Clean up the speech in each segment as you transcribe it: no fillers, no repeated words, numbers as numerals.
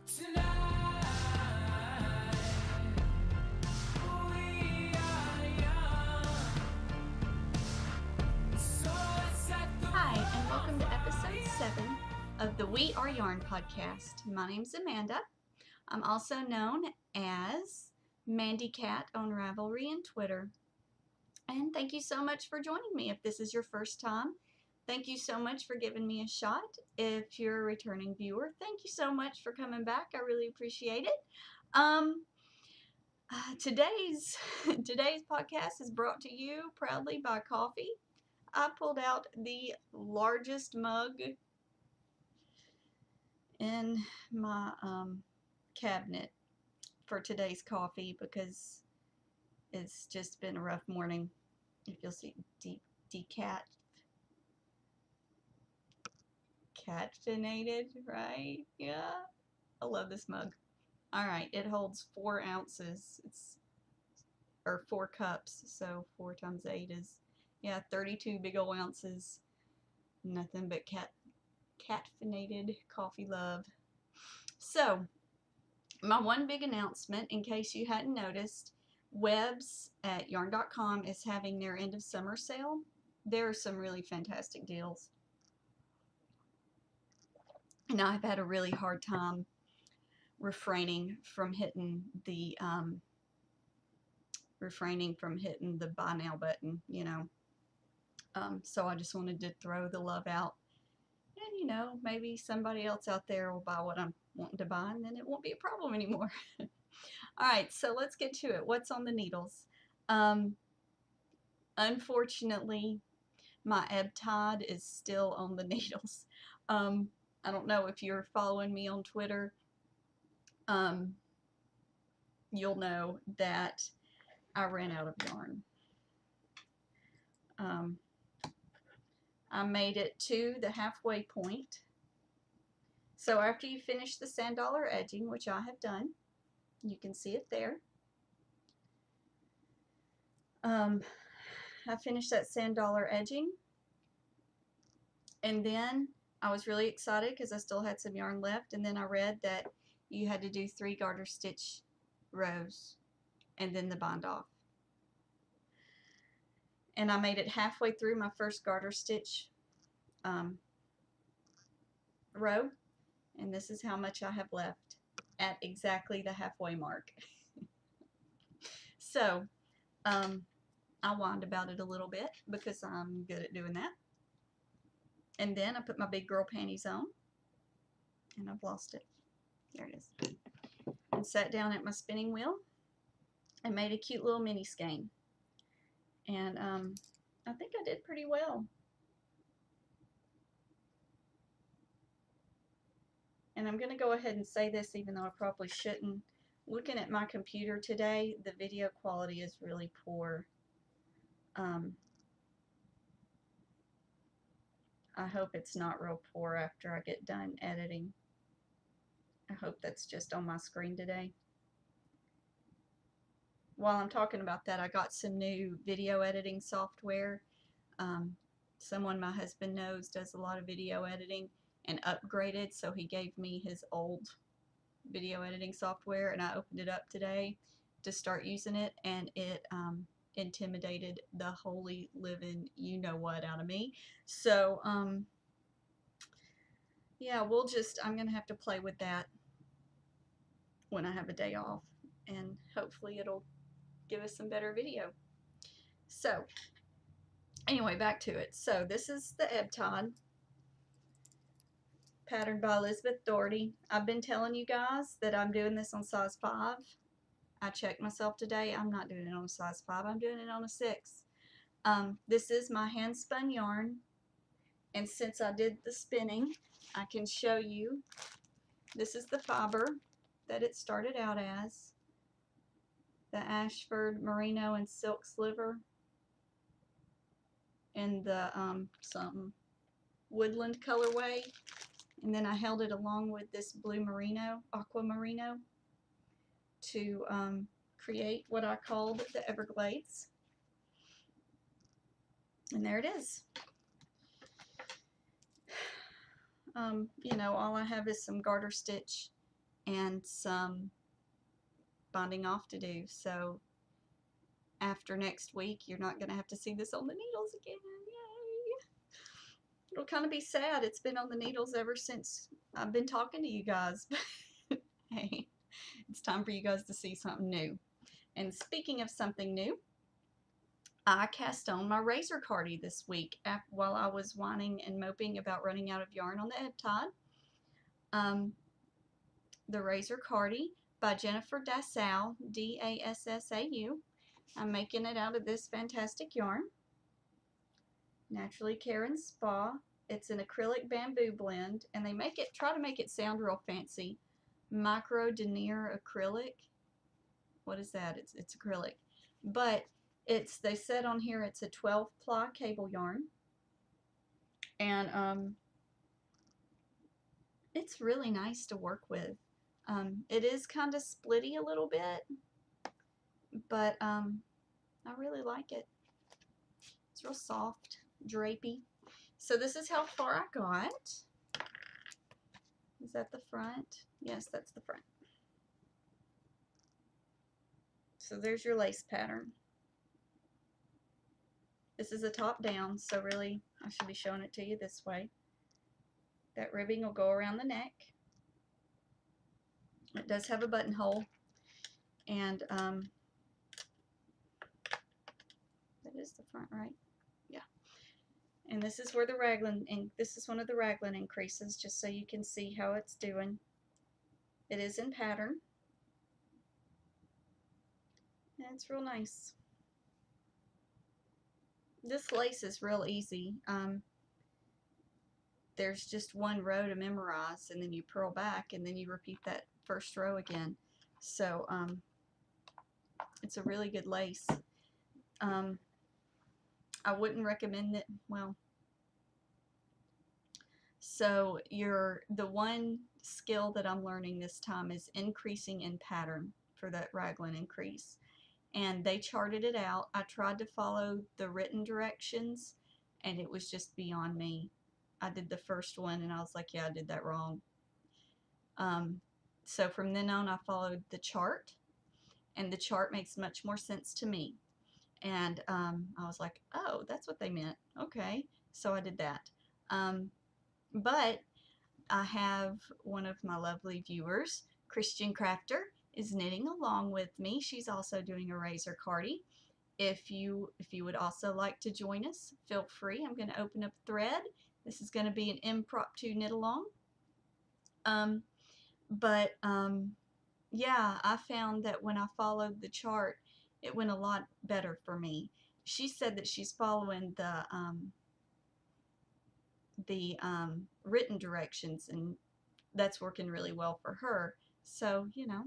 Hi, and welcome to episode 7 of the We Are Yarn podcast. My name's Amanda. I'm also known as Mandy Cat on Ravelry and Twitter. And thank you so much for joining me. If this is your first time, thank you so much for giving me a shot. If you're a returning viewer, thank you so much for coming back. I really appreciate it. Today's podcast is brought to you proudly by coffee. I pulled out the largest mug in my cabinet for today's coffee because it's just been a rough morning. If you'll see, caffeinated, right? Yeah, I love this mug. All right, it holds 4 ounces. Or 4 cups, so 4 times 8 is, 32 big ol' ounces. Nothing but caffeinated coffee love. So, my one big announcement, in case you hadn't noticed, Webs at yarn.com is having their end of summer sale. There are some really fantastic deals. And I've had a really hard time refraining from hitting the buy now button, so I just wanted to throw the love out, and maybe somebody else out there will buy what I'm wanting to buy, and then it won't be a problem anymore. All right, so let's get to it. What's on the needles? Unfortunately, my Ebbtide is still on the needles. I don't know if you're following me on Twitter. You'll know that I ran out of yarn. I made it to the halfway point. So after you finish the sand dollar edging, which I have done, you can see it there. I finished that sand dollar edging, and then I was really excited because I still had some yarn left, and then I read that you had to do 3 garter stitch rows and then the bind off. And I made it halfway through my first garter stitch row, and this is how much I have left at exactly the halfway mark. So I whined about it a little bit because I'm good at doing that. And then I put my big girl panties on, and I've lost it. There it is. And sat down at my spinning wheel and made a cute little mini skein. And I think I did pretty well. And I'm going to go ahead and say this, even though I probably shouldn't. Looking at my computer today, the video quality is really poor. I hope it's not real poor after I get done editing. I hope that's just on my screen today. While I'm talking about that, I got some new video editing software. Someone my husband knows does a lot of video editing and upgraded, so he gave me his old video editing software, and I opened it up today to start using it, and it intimidated the holy living you-know-what out of me. So, yeah, I'm going to have to play with that when I have a day off, and hopefully it'll give us some better video. So, anyway, back to it. So, this is the Ebbtide, patterned by Elizabeth Doherty. I've been telling you guys that I'm doing this on size 5. I checked myself today. I'm not doing it on a size 5. I'm doing it on a 6. This is my hand spun yarn, and since I did the spinning, I can show you. This is the fiber that it started out as, the Ashford Merino and Silk Sliver, and the some woodland colorway, and then I held it along with this blue merino, aqua merino, to create what I called the Everglades. And there it is. All I have is some garter stitch and some bonding off to do. So after next week, you're not going to have to see this on the needles again. Yay! It'll kind of be sad. It's been on the needles ever since I've been talking to you guys. Hey, it's time for you guys to see something new. And speaking of something new, I cast on my Razor Cardi this week while I was whining and moping about running out of yarn on the Ebbtide. The Razor Cardi by Jennifer Dassau, D-A-S-S-A-U. I'm making it out of this fantastic yarn, Naturally Karen Spa. It's an acrylic bamboo blend, and they try to make it sound real fancy. Micro denier acrylic. What is that? It's acrylic, but they said on here it's a 12-ply cable yarn, and it's really nice to work with. It is kind of splitty a little bit, but I really like it. It's real soft, drapey. So this is how far I got. Is that the front? Yes, that's the front. So there's your lace pattern. This is a top down, so really I should be showing it to you this way. That ribbing will go around the neck. It does have a buttonhole, and that is the front, right? Yeah. And this is where the raglan, and this is one of the raglan increases, just so you can see how it's doing. It is in pattern, and it's real nice. This lace is real easy. There's just one row to memorize, and then you purl back, and then you repeat that first row again. So it's a really good lace. I wouldn't recommend it. Well, so the one skill that I'm learning this time is increasing in pattern for that raglan increase. And they charted it out. I tried to follow the written directions, and it was just beyond me. I did the first one, and I was like, yeah, I did that wrong. So from then on, I followed the chart, and the chart makes much more sense to me. And I was like, oh, that's what they meant. Okay, so I did that. But I have one of my lovely viewers, Christian Crafter, is knitting along with me. She's also doing a Razor Cardi. If you would also like to join us, feel free. I'm going to open up a thread. This is going to be an impromptu knit along. Yeah, I found that when I followed the chart, it went a lot better for me. She said that she's following the written directions, and that's working really well for her. So, you know,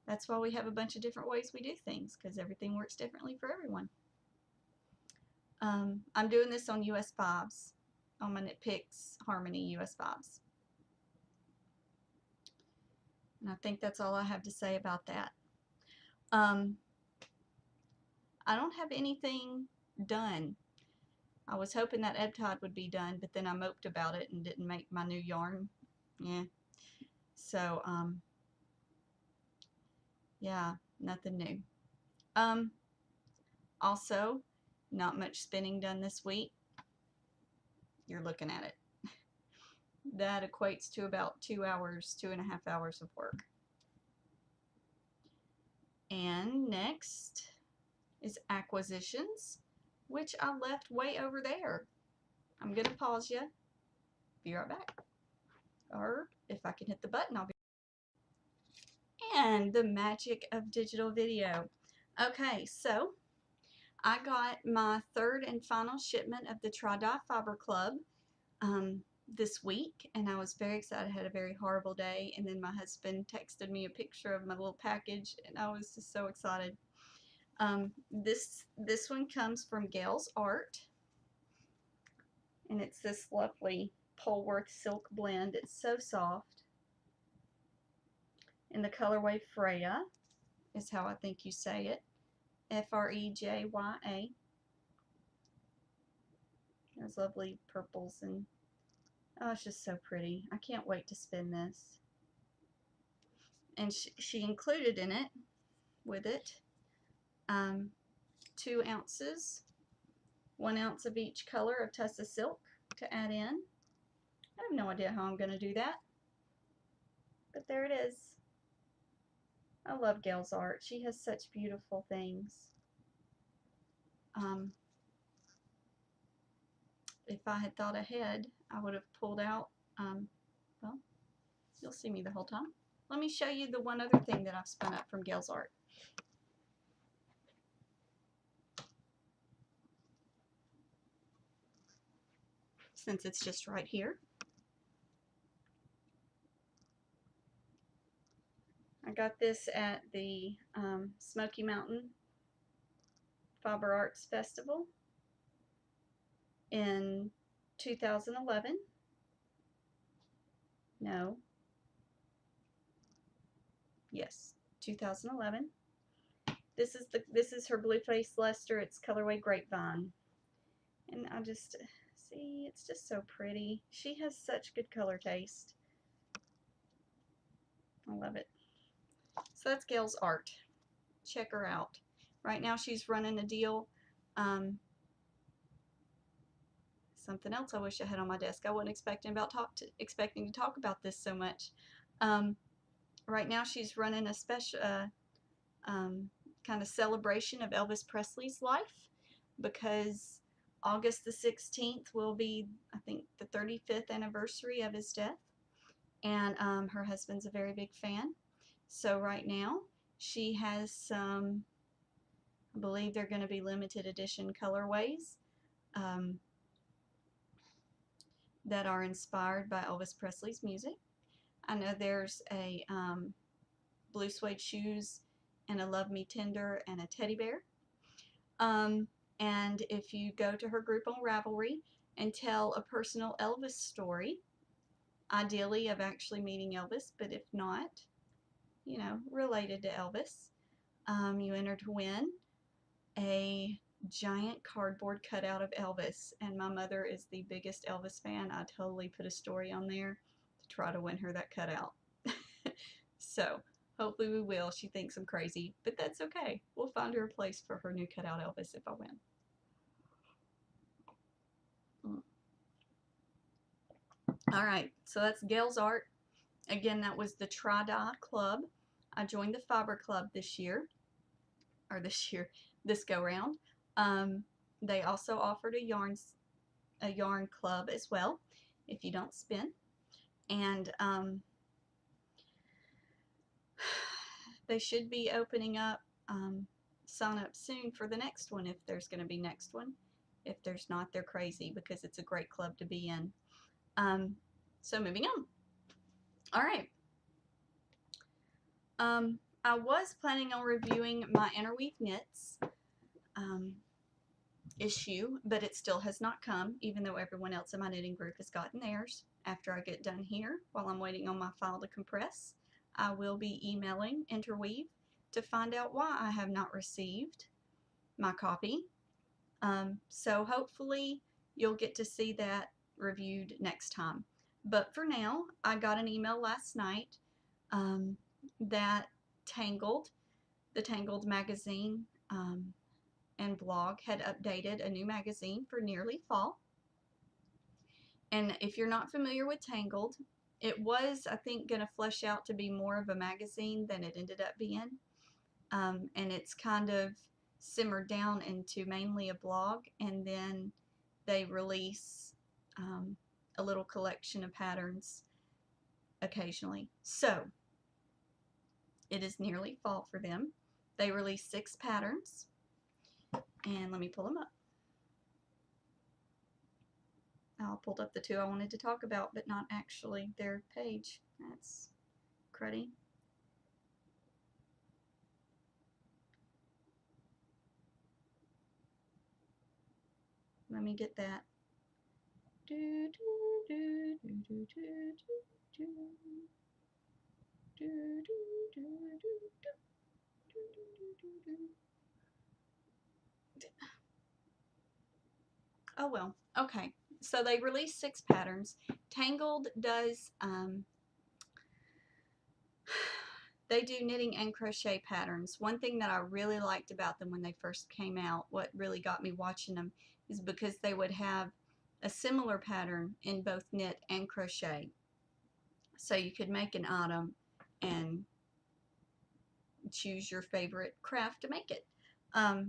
that's why we have a bunch of different ways we do things, because everything works differently for everyone. I'm doing this on US 5s, on my Knit Picks Harmony US 5s. And I think that's all I have to say about that. I don't have anything done. I was hoping that Ebbtide would be done, but then I moped about it and didn't make my new yarn. Yeah. So, yeah, nothing new. Also, not much spinning done this week. You're looking at it. That equates to about 2 hours, 2.5 hours of work. And next is acquisitions, which I left way over there. I'm going to pause you. Be right back. Or if I can hit the button, I'll be. And the magic of digital video. Okay, so I got my third and final shipment of the TriDye Fiber Club this week, and I was very excited. I had a very horrible day, and then my husband texted me a picture of my little package, and I was just so excited. This one comes from Gayles Art, and it's this lovely Polworth silk blend. It's so soft. In the colorway Freya is how I think you say it. F-R-E-J-Y-A. There's lovely purples, and oh, it's just so pretty. I can't wait to spin this. and she included in it, with it, 2 ounces, 1 ounce of each color of Tussa silk to add in. I have no idea how I'm going to do that, but there it is. I love Gayles Art. She has such beautiful things. If I had thought ahead, I would have pulled out, well, you'll see me the whole time. Let me show you the one other thing that I've spun up from Gayles Art. Since it's just right here. I got this at the Smoky Mountain Fiber Arts Festival in 2011. No. Yes, 2011. This is her Blueface Luster. It's colorway Grapevine. And I just see, it's just so pretty. She has such good color taste. I love it. So that's Gayles Art. Check her out. Right now she's running a deal. Something else I wish I had on my desk. I wasn't expecting to talk about this so much. Right now she's running a special kind of celebration of Elvis Presley's life, because August the 16th will be, I think, the 35th anniversary of his death, and her husband's a very big fan. So right now she has some, I believe they're going to be limited edition colorways that are inspired by Elvis Presley's music. I know there's a blue suede shoes and a Love Me Tender and a teddy bear. And if you go to her group on Ravelry and tell a personal Elvis story, ideally of actually meeting Elvis, but if not, you know, related to Elvis, you enter to win a giant cardboard cutout of Elvis. And my mother is the biggest Elvis fan. I totally put a story on there to try to win her that cutout. So hopefully we will. She thinks I'm crazy, but that's okay. We'll find her a place for her new cutout Elvis if I win. Alright, so that's Gayles Art. Again, that was the TriDye Club. I joined the Fiber Club this go round. They also offered a yarn club as well, if you don't spin. And they should be opening up, sign up soon for the next one, if there's going to be next one. If there's not, they're crazy, because it's a great club to be in. So moving on. All right. I was planning on reviewing my Interweave Knits issue, but it still has not come, even though everyone else in my knitting group has gotten theirs. After I get done here, while I'm waiting on my file to compress, I will be emailing Interweave to find out why I have not received my copy. So hopefully you'll get to see that reviewed next time. But for now, I got an email last night that the Tangled magazine and blog had updated a new magazine for nearly fall. And if you're not familiar with Tangled, it was, I think, going to flesh out to be more of a magazine than it ended up being. And it's kind of simmered down into mainly a blog, and then they release a little collection of patterns occasionally. So it is nearly fall for them. They released 6 patterns, and let me pull them up. I pulled up the 2 I wanted to talk about, but not actually their page. That's cruddy. Let me get that. Oh well, okay. So they released 6 patterns. Tangled does They do knitting and crochet patterns. One thing that I really liked about them when they first came out, what really got me watching them, is because they would have a similar pattern in both knit and crochet. So you could make an item and choose your favorite craft to make it.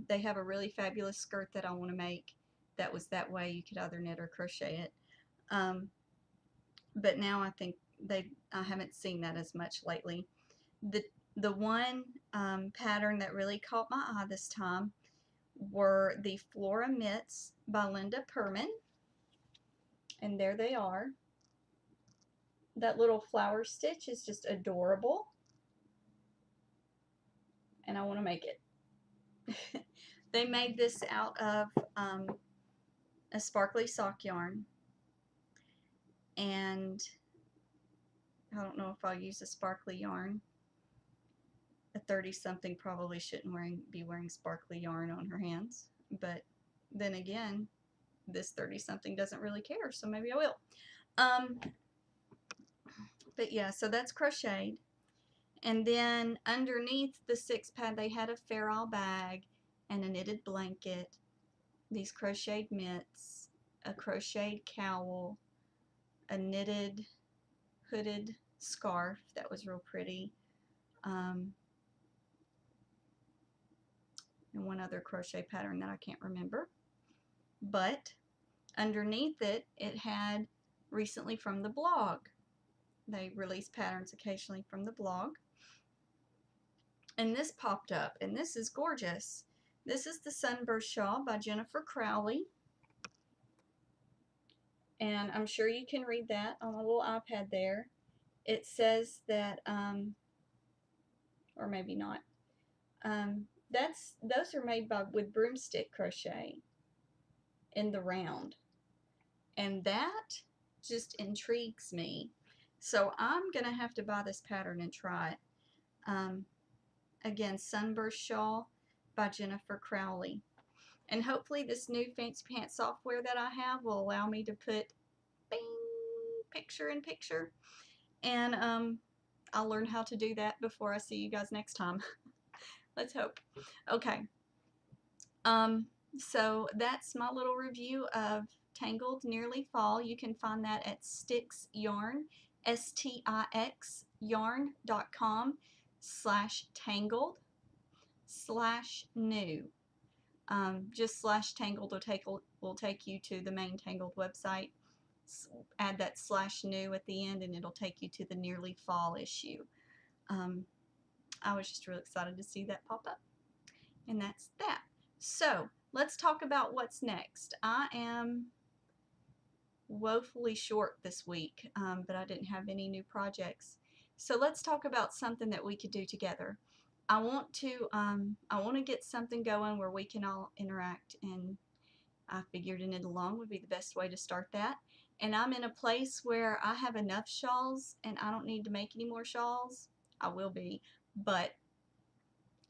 They have a really fabulous skirt that I want to make that was that way. You could either knit or crochet it. But now I think I haven't seen that as much lately. The one pattern that really caught my eye this time were the Florham mitts by Linda Perman, and there they are. That little flower stitch is just adorable, and I want to make it. They made this out of a sparkly sock yarn, and I don't know if I'll use a sparkly yarn. A 30-something probably shouldn't be wearing sparkly yarn on her hands, but then again, this 30-something doesn't really care, so maybe I will. But yeah, so that's crocheted. And then underneath the 6-pad, they had a Fairall bag and a knitted blanket, these crocheted mitts, a crocheted cowl, a knitted hooded scarf that was real pretty, and one other crochet pattern that I can't remember. But underneath it, it had recently from the blog. They release patterns occasionally from the blog. And this popped up, and this is gorgeous. This is the Sunburst Shawl by Jennifer Crowley. And I'm sure you can read that on the little iPad there. It says that, or maybe not. Those are made with broomstick crochet in the round. And that just intrigues me. So I'm going to have to buy this pattern and try it. Again, Sunburst Shawl by Jennifer Crowley. And hopefully this new Fancy Pants software that I have will allow me to put bing, picture in picture. And I'll learn how to do that before I see you guys next time. Let's hope. Okay. So that's my little review of Tangled Nearly Fall. You can find that at Stix Yarn, STIX yarn.com/tangled/new. Just /tangled will take you to the main Tangled website. Add that /new at the end and it'll take you to the Nearly Fall issue. I was just really excited to see that pop up. And that's that. So let's talk about what's next. I am woefully short this week, but I didn't have any new projects. So let's talk about something that we could do together. I want to get something going where we can all interact, and I figured a knit along would be the best way to start that. And I'm in a place where I have enough shawls and I don't need to make any more shawls. I will be, but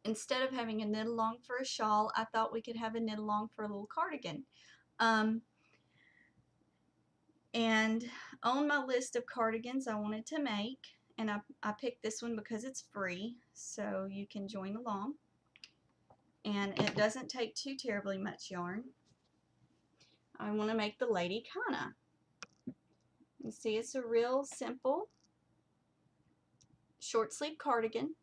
instead of having a knit along for a shawl, I thought we could have a knit along for a little cardigan. And on my list of cardigans I wanted to make, and I picked this one because it's free, so you can join along. And it doesn't take too terribly much yarn. I want to make the Lady Kina. You see, it's a real simple short sleeve cardigan,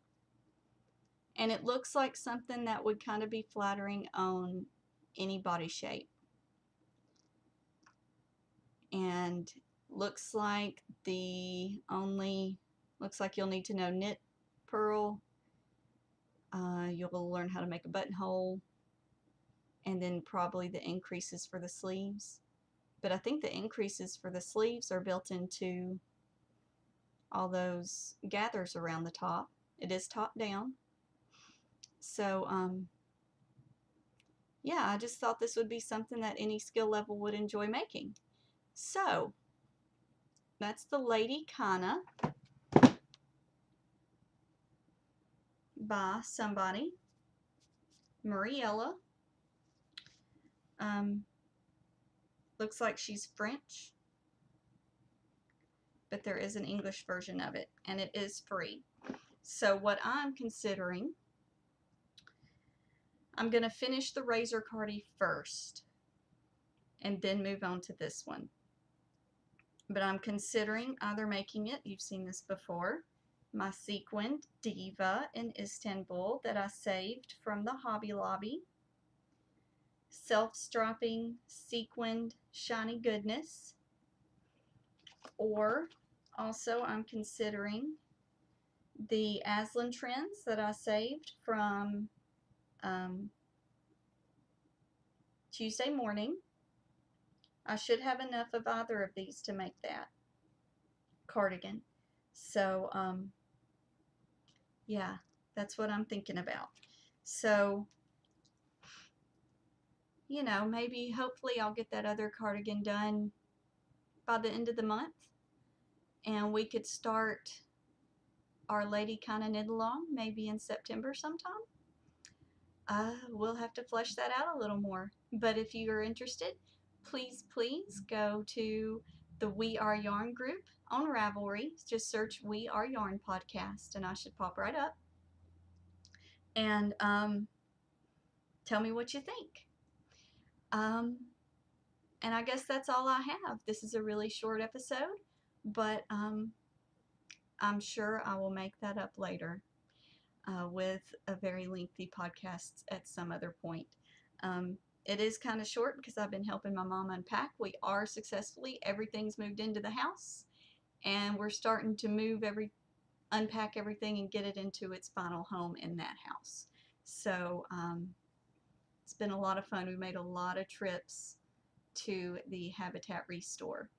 and it looks like something that would kind of be flattering on any body shape. And looks like you'll need to know knit, purl, you'll learn how to make a buttonhole, and then probably the increases for the sleeves. But I think the increases for the sleeves are built into all those gathers around the top. It is top down. So yeah, I just thought this would be something that any skill level would enjoy making. So that's the Lady Kina by somebody, Mariella. Looks like she's French, but there is an English version of it, and it is free. So what I'm considering, I'm going to finish the Razor Cardi first and then move on to this one. But I'm considering either making it, you've seen this before, my sequined Diva in Istanbul that I saved from the Hobby Lobby, self-stropping sequined shiny goodness, or also I'm considering the Aslan Trends that I saved from Tuesday morning. I should have enough of either of these to make that cardigan. So yeah, that's what I'm thinking about. So, you know, maybe hopefully I'll get that other cardigan done by the end of the month, and we could start our Lady Kina knit along maybe in September sometime. We'll have to flesh that out a little more. But if you are interested, please go to the We Are Yarn group on Ravelry. Just search We Are Yarn Podcast and I should pop right up. And tell me what you think. And I guess that's all I have. This is a really short episode, but I'm sure I will make that up later with a very lengthy podcast at some other point. It is kind of short because I've been helping my mom unpack. We are successfully, everything's moved into the house, and we're starting to unpack everything and get it into its final home in that house. So it's been a lot of fun. We made a lot of trips to the Habitat Restore.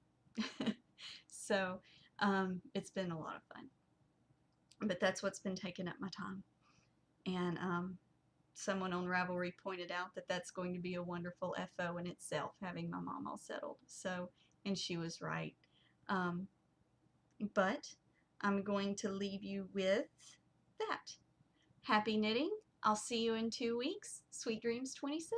So it's been a lot of fun. But that's what's been taking up my time. And someone on Ravelry pointed out that that's going to be a wonderful FO in itself, having my mom all settled. So, and she was right. But I'm going to leave you with that. Happy knitting. I'll see you in 2 weeks. Sweet Dreams 26.